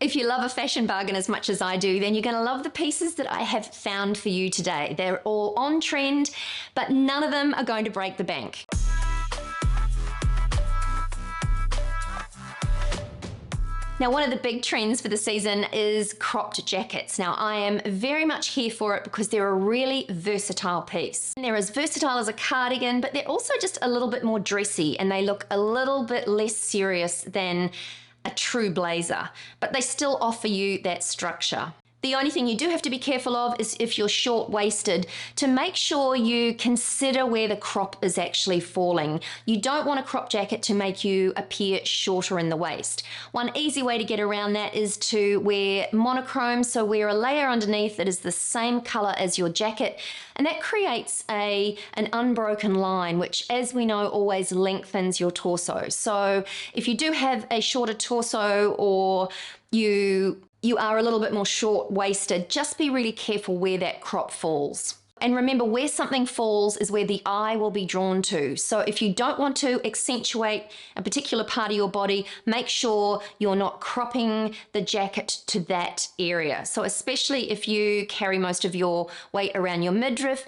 If you love a fashion bargain as much as I do, then you're going to love the pieces that I have found for you today. They're all on trend, but none of them are going to break the bank. Now, one of the big trends for the season is cropped jackets. Now, I am very much here for it because they're a really versatile piece. They're as versatile as a cardigan, but they're also just a little bit more dressy and they look a little bit less serious than a true blazer, but they still offer you that structure. The only thing you do have to be careful of is if you're short-waisted, to make sure you consider where the crop is actually falling. You don't want a crop jacket to make you appear shorter in the waist. One easy way to get around that is to wear monochrome, so wear a layer underneath that is the same color as your jacket, and that creates an unbroken line, which, as we know, always lengthens your torso. So if you do have a shorter torso or you are a little bit more short-waisted, just be really careful where that crop falls. And remember, where something falls is where the eye will be drawn to. So if you don't want to accentuate a particular part of your body, make sure you're not cropping the jacket to that area. So especially if you carry most of your weight around your midriff,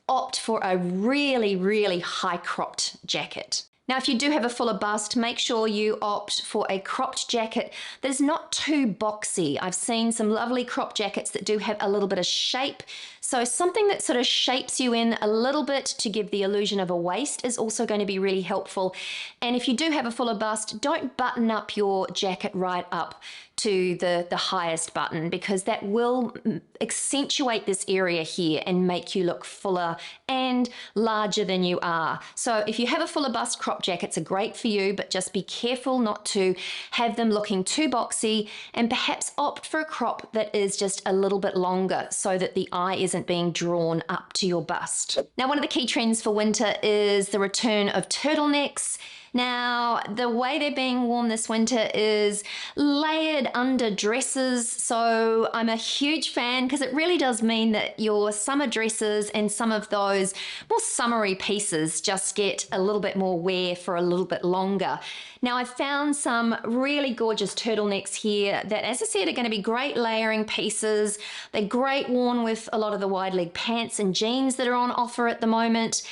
opt for a really, really high cropped jacket. Now, if you do have a fuller bust, make sure you opt for a cropped jacket that is not too boxy. I've seen some lovely cropped jackets that do have a little bit of shape. So something that sort of shapes you in a little bit to give the illusion of a waist is also going to be really helpful. And if you do have a fuller bust, don't button up your jacket right up to the highest button, because that will accentuate this area here and make you look fuller and larger than you are. So if you have a fuller bust, crop jackets are great for you, but just be careful not to have them looking too boxy, and perhaps opt for a crop that is just a little bit longer so that the eye isn't being drawn up to your bust. Now, one of the key trends for winter is the return of turtlenecks. Now, the way they're being worn this winter is layered under dresses. So I'm a huge fan because it really does mean that your summer dresses and some of those more summery pieces just get a little bit more wear for a little bit longer. Now, I've found some really gorgeous turtlenecks here that, as I said, are going to be great layering pieces. They're great worn with a lot of the wide leg pants and jeans that are on offer at the moment.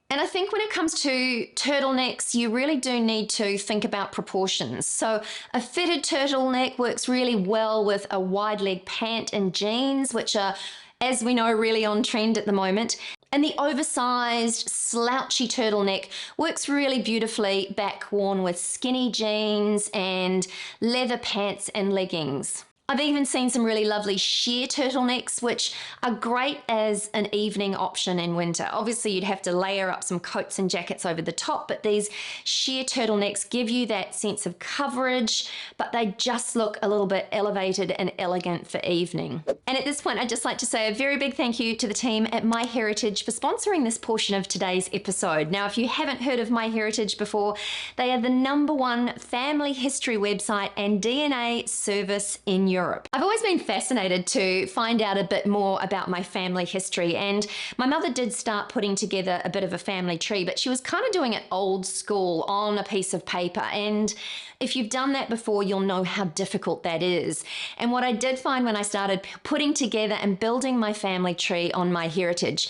And I think when it comes to turtlenecks, you really do need to think about proportions. So a fitted turtleneck works really well with a wide leg pant and jeans, which are, as we know, really on trend at the moment. And the oversized slouchy turtleneck works really beautifully back worn with skinny jeans and leather pants and leggings. I've even seen some really lovely sheer turtlenecks, which are great as an evening option in winter. Obviously, you'd have to layer up some coats and jackets over the top, but these sheer turtlenecks give you that sense of coverage, but they just look a little bit elevated and elegant for evening. And at this point, I'd just like to say a very big thank you to the team at MyHeritage for sponsoring this portion of today's episode. Now, if you haven't heard of MyHeritage before, they are the #1 family history website and DNA service in Europe. I've always been fascinated to find out a bit more about my family history, and my mother did start putting together a bit of a family tree, but she was kind of doing it old school on a piece of paper, and if you've done that before, you'll know how difficult that is. And what I did find when I started putting together and building my family tree on MyHeritage,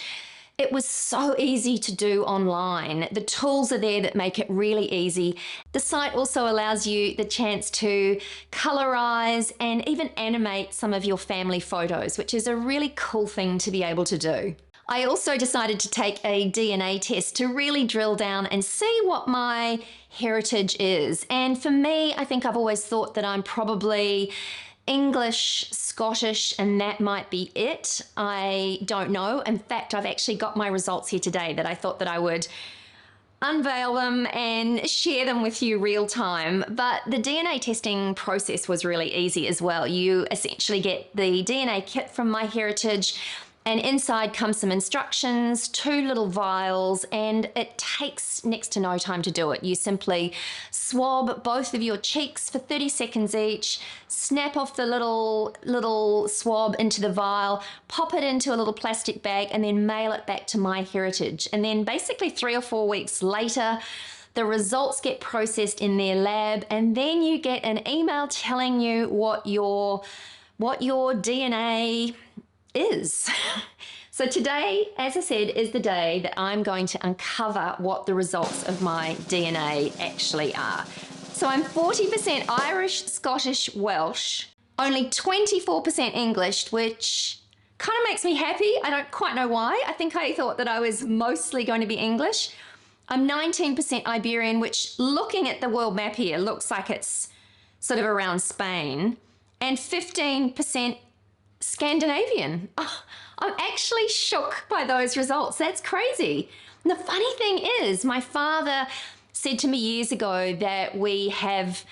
it was so easy to do online. The tools are there that make it really easy. The site also allows you the chance to colorize and even animate some of your family photos, which is a really cool thing to be able to do. I also decided to take a DNA test to really drill down and see what my heritage is. And for me, I think I've always thought that I'm probably English, Scottish, and that might be it. I don't know. In fact, I've actually got my results here today that I thought that I would unveil them and share them with you real time. But the DNA testing process was really easy as well. You essentially get the DNA kit from MyHeritage, and inside comes some instructions, 2 little vials, and it takes next to no time to do it. You simply swab both of your cheeks for 30 seconds each, snap off the little swab into the vial, pop it into a little plastic bag, and then mail it back to MyHeritage. And then basically 3 or 4 weeks later, the results get processed in their lab, and then you get an email telling you what your DNA is. So today, as I said, is the day that I'm going to uncover what the results of my DNA actually are. So I'm 40% Irish, Scottish, Welsh, only 24% English, which kind of makes me happy. I don't quite know why. I think I thought that I was mostly going to be English. I'm 19% Iberian, which, looking at the world map here, looks like it's sort of around Spain, and 15% Scandinavian. Oh, I'm actually shook by those results. That's crazy. And the funny thing is, my father said to me years ago that we have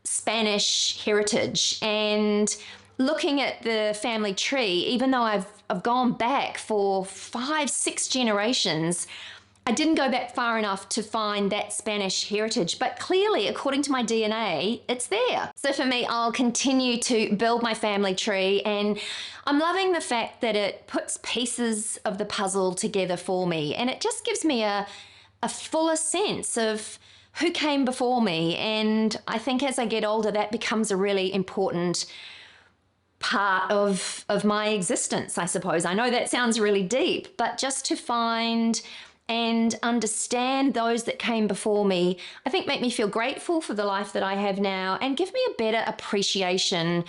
Spanish heritage, and looking at the family tree, even though I've gone back for 5-6 generations, I didn't go back far enough to find that Spanish heritage, but clearly, according to my DNA, it's there. So for me, I'll continue to build my family tree, and I'm loving the fact that it puts pieces of the puzzle together for me, and it just gives me a fuller sense of who came before me. And I think as I get older, that becomes a really important part of my existence, I suppose. I know that sounds really deep, but just to find and understand those that came before me, I think make me feel grateful for the life that I have now and give me a better appreciation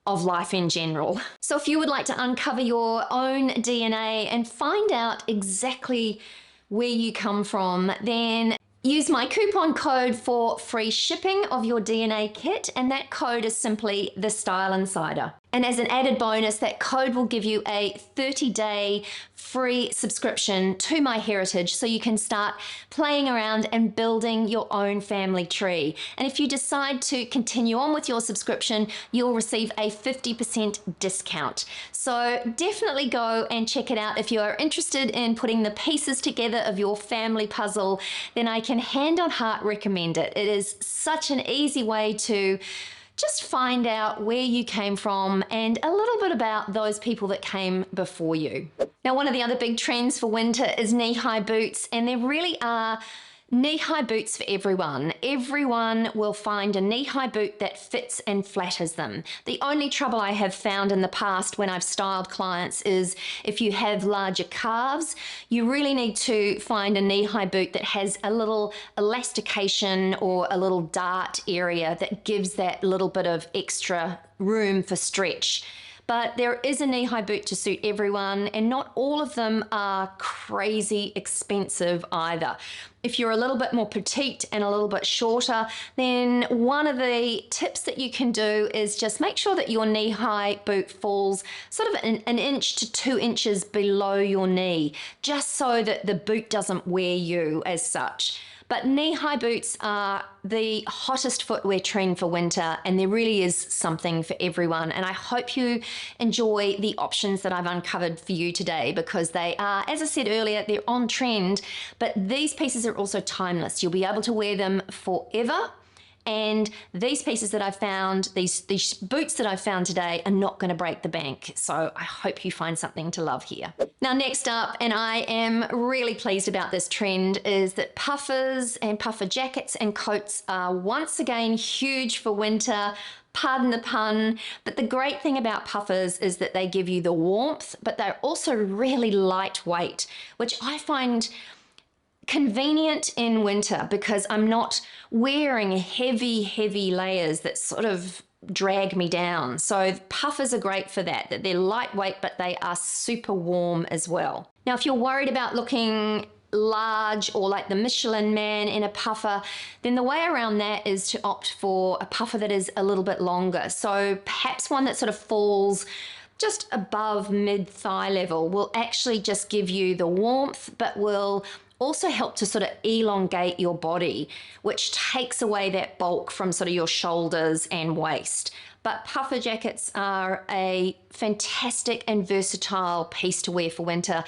of life in general. So if you would like to uncover your own DNA and find out exactly where you come from, then use my coupon code for free shipping of your DNA kit, and that code is simply The Style Insider. And as an added bonus, that code will give you a 30-day free subscription to MyHeritage, so you can start playing around and building your own family tree. And if you decide to continue on with your subscription, you'll receive a 50% discount. So definitely go and check it out. If you are interested in putting the pieces together of your family puzzle, then I can hand on heart recommend it. It is such an easy way to just find out where you came from and a little bit about those people that came before you. Now, one of the other big trends for winter is knee-high boots, and there really are knee-high boots for everyone. Everyone will find a knee-high boot that fits and flatters them. The only trouble I have found in the past when I've styled clients is if you have larger calves, you really need to find a knee-high boot that has a little elastication or a little dart area that gives that little bit of extra room for stretch. But there is a knee-high boot to suit everyone, and not all of them are crazy expensive either. If you're a little bit more petite and a little bit shorter, then one of the tips that you can do is just make sure that your knee-high boot falls sort of an inch to 2 inches below your knee, just so that the boot doesn't wear you as such. But knee-high boots are the hottest footwear trend for winter, and there really is something for everyone. And I hope you enjoy the options that I've uncovered for you today, because they are, as I said earlier, they're on trend, but these pieces are also timeless. You'll be able to wear them forever. And these pieces that I've found, these boots that I've found today, are not going to break the bank. So I hope you find something to love here. Now, next up, and I am really pleased about this trend, is that puffers and puffer jackets and coats are once again huge for winter. Pardon the pun, but the great thing about puffers is that they give you the warmth, but they're also really lightweight, which I find convenient in winter because I'm not wearing heavy layers that sort of drag me down. So puffers are great for that they're lightweight, but they are super warm as well. Now, if you're worried about looking large or like the Michelin man in a puffer, then the way around that is to opt for a puffer that is a little bit longer. So perhaps one that sort of falls just above mid-thigh level will actually just give you the warmth, but will also help to sort of elongate your body, which takes away that bulk from sort of your shoulders and waist. But puffer jackets are a fantastic and versatile piece to wear for winter.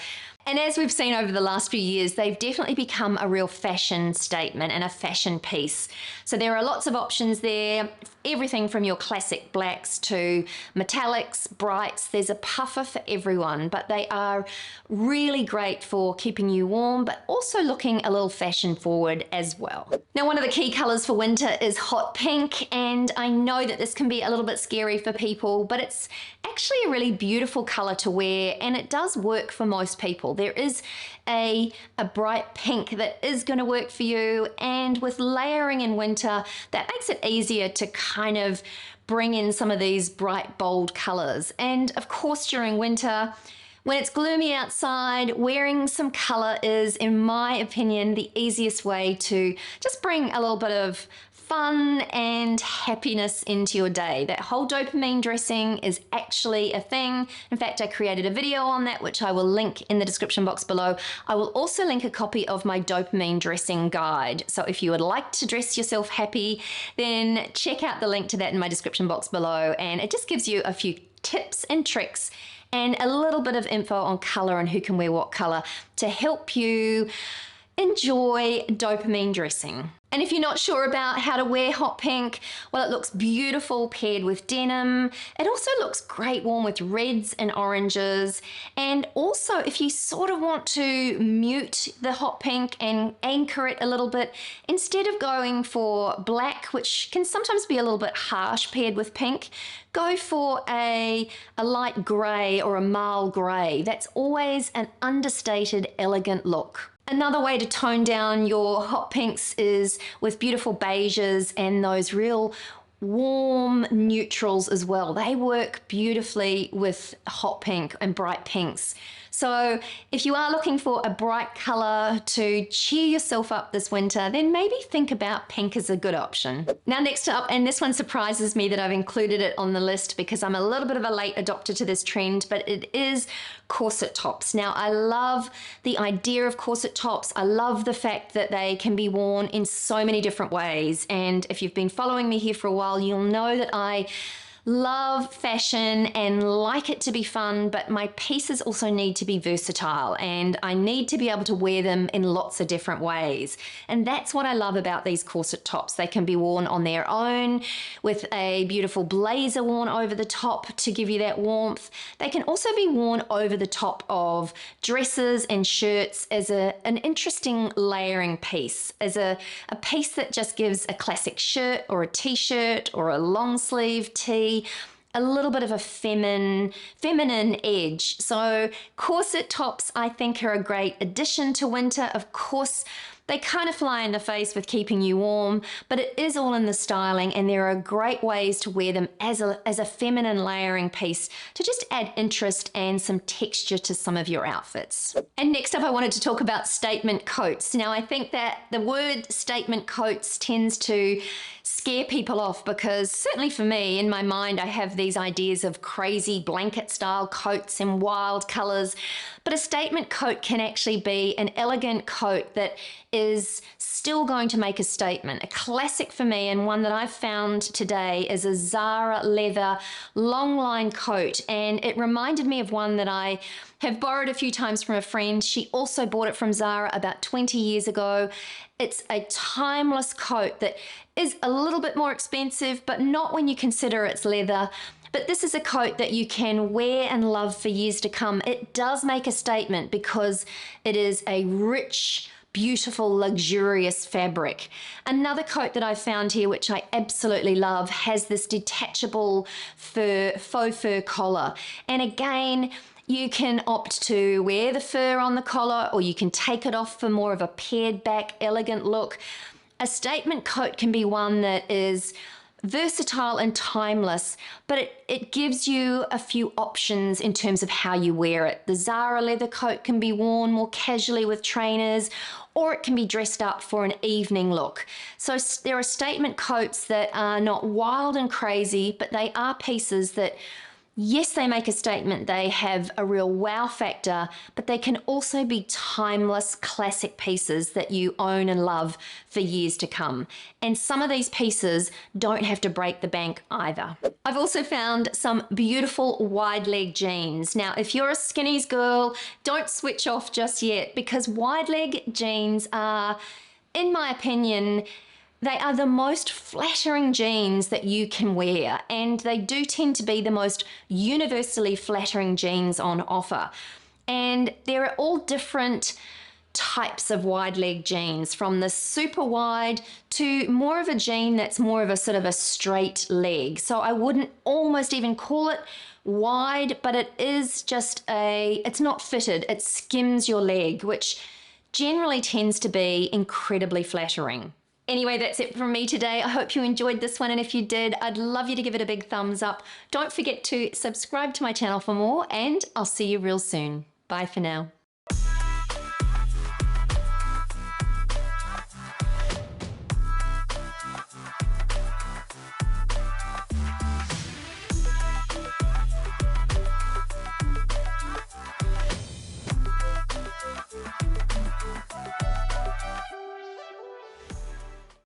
And as we've seen over the last few years, they've definitely become a real fashion statement and a fashion piece. So there are lots of options there, everything from your classic blacks to metallics, brights. There's a puffer for everyone, but they are really great for keeping you warm, but also looking a little fashion forward as well. Now, one of the key colors for winter is hot pink, and I know that this can be a little bit scary for people, but it's actually a really beautiful color to wear, and it does work for most people. There is a bright pink that is going to work for you, and with layering in winter, that makes it easier to kind of bring in some of these bright, bold colors. And of course, during winter, when it's gloomy outside, wearing some color is, in my opinion, the easiest way to just bring a little bit of fun and happiness into your day. That whole dopamine dressing is actually a thing. In fact, I created a video on that, which I will link in the description box below. I will also link a copy of my dopamine dressing guide. So if you would like to dress yourself happy, then check out the link to that in my description box below. And it just gives you a few tips and tricks and a little bit of info on color and who can wear what color to help you enjoy dopamine dressing. And if you're not sure about how to wear hot pink, well, it looks beautiful paired with denim. It also looks great worn with reds and oranges. And also, if you sort of want to mute the hot pink and anchor it a little bit, instead of going for black, which can sometimes be a little bit harsh paired with pink, go for a light gray or a marl gray. That's always an understated, elegant look. Another way to tone down your hot pinks is with beautiful beiges and those real warm neutrals as well. They work beautifully with hot pink and bright pinks. So if you are looking for a bright color to cheer yourself up this winter, then maybe think about pink as a good option. Now, next up, and this one surprises me that I've included it on the list because I'm a little bit of a late adopter to this trend, but it is corset tops. Now, I love the idea of corset tops. I love the fact that they can be worn in so many different ways. And if you've been following me here for a while, you'll know that I love fashion and like it to be fun, but my pieces also need to be versatile and I need to be able to wear them in lots of different ways. And that's what I love about these corset tops. They can be worn on their own with a beautiful blazer worn over the top to give you that warmth. They can also be worn over the top of dresses and shirts as an interesting layering piece, as a piece that just gives a classic shirt or a t-shirt or a long sleeve tee a little bit of a feminine edge. So corset tops, I think, are a great addition to winter. Of course, they kind of fly in the face with keeping you warm, but it is all in the styling, and there are great ways to wear them as a feminine layering piece to just add interest and some texture to some of your outfits. And next up, I wanted to talk about statement coats. Now, I think that the word statement coats tends to scare people off because certainly for me, in my mind, I have these ideas of crazy blanket style coats and wild colors, but a statement coat can actually be an elegant coat that is still going to make a statement. A classic for me, and one that I've found today, is a Zara leather long line coat, and it reminded me of one that I have borrowed a few times from a friend. She also bought it from Zara about 20 years ago. It's a timeless coat that is a little bit more expensive, but not when you consider it's leather. But this is a coat that you can wear and love for years to come. It does make a statement because it is a rich, beautiful, luxurious fabric. Another coat that I found here, which I absolutely love, has this detachable faux fur collar. And again, you can opt to wear the fur on the collar, or you can take it off for more of a pared back, elegant look. A statement coat can be one that is versatile and timeless, but it gives you a few options in terms of how you wear it. The Zara leather coat can be worn more casually with trainers, or it can be dressed up for an evening look. So there are statement coats that are not wild and crazy, but they are pieces that Yes, they make a statement, they have a real wow factor, but they can also be timeless classic pieces that you own and love for years to come. And some of these pieces don't have to break the bank either. I've also found some beautiful wide leg jeans. Now, if you're a skinnies girl, don't switch off just yet, because wide leg jeans are, in my opinion, they are the most flattering jeans that you can wear, and they do tend to be the most universally flattering jeans on offer. And there are all different types of wide leg jeans, from the super wide to more of a jean that's more of a sort of a straight leg. So I wouldn't almost even call it wide, but it is just it's not fitted, it skims your leg, which generally tends to be incredibly flattering. Anyway, that's it from me today. I hope you enjoyed this one, and if you did, I'd love you to give it a big thumbs up. Don't forget to subscribe to my channel for more, and I'll see you real soon. Bye for now.